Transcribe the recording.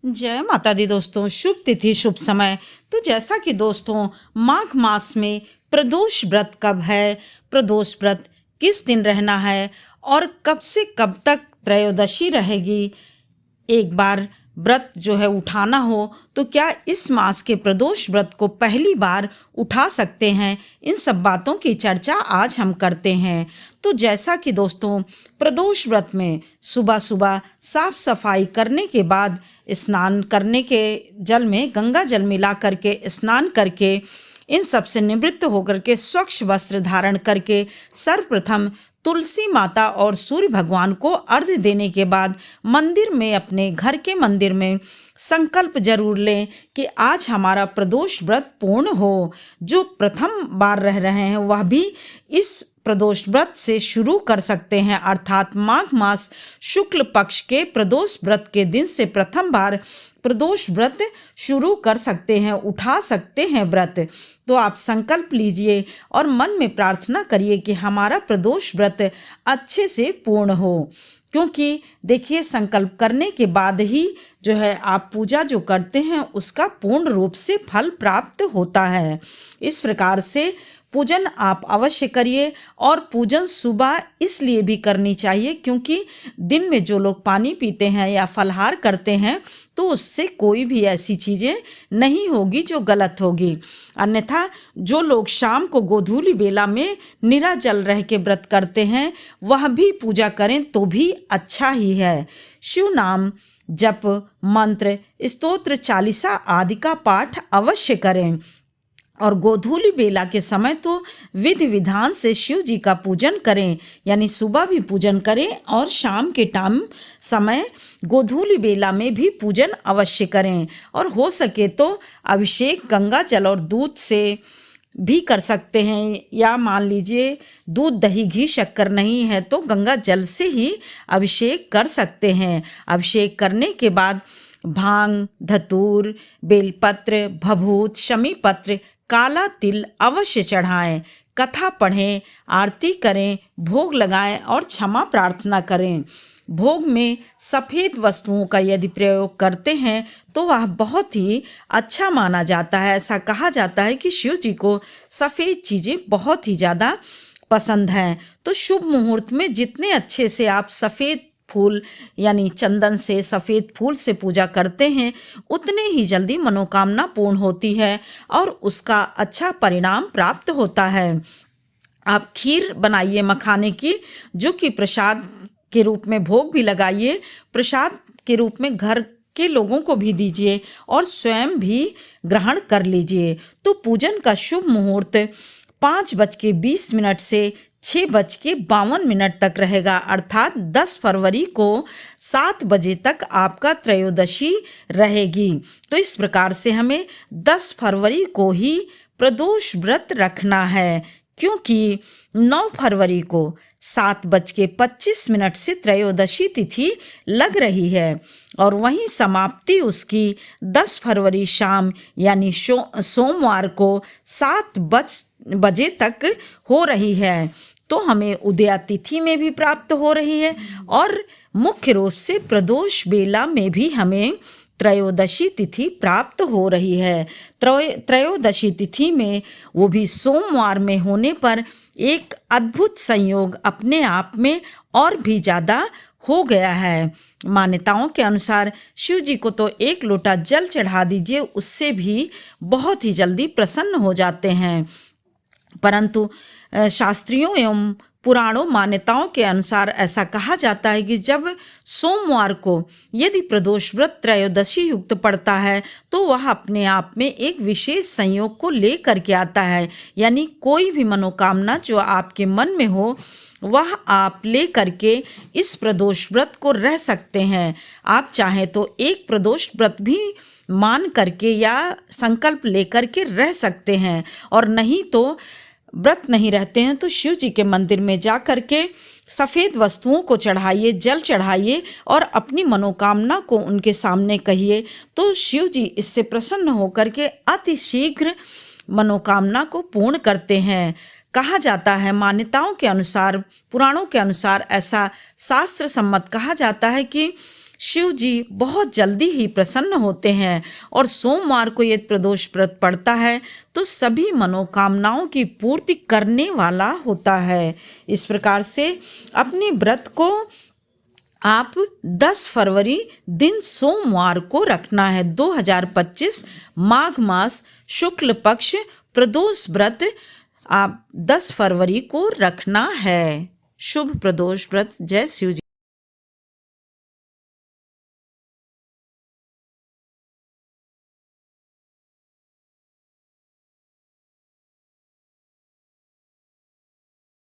जय माता दी दोस्तों। शुभ तिथि शुभ समय। तो जैसा कि दोस्तों माघ मास में प्रदोष व्रत कब है, प्रदोष व्रत किस दिन रहना है और कब से कब तक त्रयोदशी रहेगी, एक बार व्रत जो है उठाना हो तो क्या इस मास के प्रदोष व्रत को पहली बार उठा सकते हैं, इन सब बातों की चर्चा आज हम करते हैं। तो जैसा कि दोस्तों प्रदोष व्रत में सुबह सुबह साफ सफाई करने के बाद स्नान करने के जल में गंगा जल मिला करके स्नान करके इन सब से निवृत्त होकर के स्वच्छ वस्त्र धारण करके सर्वप्रथम तुलसी माता और सूर्य भगवान को अर्घ्य देने के बाद मंदिर में, अपने घर के मंदिर में संकल्प जरूर लें कि आज हमारा प्रदोष व्रत पूर्ण हो। जो प्रथम बार रह रहे हैं वह भी इस प्रदोष व्रत से शुरू कर सकते हैं, अर्थात माघ मास शुक्ल पक्ष के प्रदोष व्रत के दिन से प्रथम बार प्रदोष व्रत शुरू कर सकते हैं, उठा सकते हैं व्रत। तो आप संकल्प लीजिए और मन में प्रार्थना करिए कि हमारा प्रदोष व्रत अच्छे से पूर्ण हो, क्योंकि देखिए संकल्प करने के बाद ही जो है आप पूजा जो करते हैं उसका पूर्ण रूप से फल प्राप्त होता है। इस प्रकार से पूजन आप अवश्य करिए, और पूजन सुबह इसलिए भी करनी चाहिए क्योंकि दिन में जो लोग पानी पीते हैं या फलाहार करते हैं तो उससे कोई भी ऐसी चीज़ें नहीं होगी जो गलत होगी। अन्यथा जो लोग शाम को गोधूली बेला में निराजल रह के व्रत करते हैं वह भी पूजा करें तो भी अच्छा ही है। शिव नाम जप, मंत्र, स्तोत्र, चालीसा आदि का पाठ अवश्य करें, और गोधूली बेला के समय तो विधि विधान से शिव जी का पूजन करें, यानी सुबह भी पूजन करें और शाम के टाइम समय गोधूली बेला में भी पूजन अवश्य करें। और हो सके तो अभिषेक गंगा जल और दूध से भी कर सकते हैं, या मान लीजिए दूध दही घी शक्कर नहीं है तो गंगा जल से ही अभिषेक कर सकते हैं। अभिषेक करने के बाद भांग, धतूर, बेलपत्र, भभूत, शमी पत्र, काला तिल अवश्य चढ़ाएं, कथा पढ़ें, आरती करें, भोग लगाएं और क्षमा प्रार्थना करें। भोग में सफ़ेद वस्तुओं का यदि प्रयोग करते हैं तो वह बहुत ही अच्छा माना जाता है। ऐसा कहा जाता है कि शिव जी को सफ़ेद चीज़ें बहुत ही ज़्यादा पसंद हैं। तो शुभ मुहूर्त में जितने अच्छे से आप सफ़ेद फूल यानी चंदन से, सफ़ेद फूल से पूजा करते हैं उतने ही जल्दी मनोकामना पूर्ण होती है और उसका अच्छा परिणाम प्राप्त होता है। आप खीर बनाइए मखाने की, जो कि प्रसाद के रूप में भोग भी लगाइए, प्रसाद के रूप में घर के लोगों को भी दीजिए और स्वयं भी ग्रहण कर लीजिए। तो पूजन का शुभ मुहूर्त 5:20 से 6:52 तक रहेगा, अर्थात 10 फरवरी को 7 बजे तक आपका त्रयोदशी रहेगी। तो इस प्रकार से हमें 10 फरवरी को ही प्रदोष व्रत रखना है, क्योंकि 9 फरवरी को 7:25 से त्रयोदशी तिथि लग रही है और वहीं समाप्ति उसकी 10 फरवरी शाम यानी सोमवार को 7 बजे तक हो रही है। तो हमें उदया तिथि में भी प्राप्त हो रही है और मुख्य रूप से प्रदोष बेला में भी हमें त्रयोदशी तिथि प्राप्त हो रही है। त्रयोदशी तिथि में वो भी सोमवार में होने पर एक अद्भुत संयोग अपने आप में और भी ज़्यादा हो गया है। मान्यताओं के अनुसार शिव जी को तो 1 लोटा जल चढ़ा दीजिए, उससे भी बहुत ही जल्दी प्रसन्न हो जाते हैं। परंतु शास्त्रियों एवं पुराणों मान्यताओं के अनुसार ऐसा कहा जाता है कि जब सोमवार को यदि प्रदोष व्रत त्रयोदशी युक्त पड़ता है तो वह अपने आप में एक विशेष संयोग को ले करके आता है, यानी कोई भी मनोकामना जो आपके मन में हो वह आप ले करके इस प्रदोष व्रत को रह सकते हैं। आप चाहें तो एक प्रदोष व्रत भी मान करके या संकल्प ले करके रह सकते हैं, और नहीं तो व्रत नहीं रहते हैं तो शिव जी के मंदिर में जा करके सफ़ेद वस्तुओं को चढ़ाइए, जल चढ़ाइए और अपनी मनोकामना को उनके सामने कहिए, तो शिव जी इससे प्रसन्न होकर के अति शीघ्र मनोकामना को पूर्ण करते हैं। कहा जाता है, मान्यताओं के अनुसार, पुराणों के अनुसार ऐसा शास्त्र सम्मत कहा जाता है कि शिव जी बहुत जल्दी ही प्रसन्न होते हैं और सोमवार को यदि प्रदोष व्रत पड़ता है तो सभी मनोकामनाओं की पूर्ति करने वाला होता है। इस प्रकार से अपने व्रत को आप 10 फरवरी दिन सोमवार को रखना है। 2025 माघ मास शुक्ल पक्ष प्रदोष व्रत आप 10 फरवरी को रखना है। शुभ प्रदोष व्रत। जय शिव जी।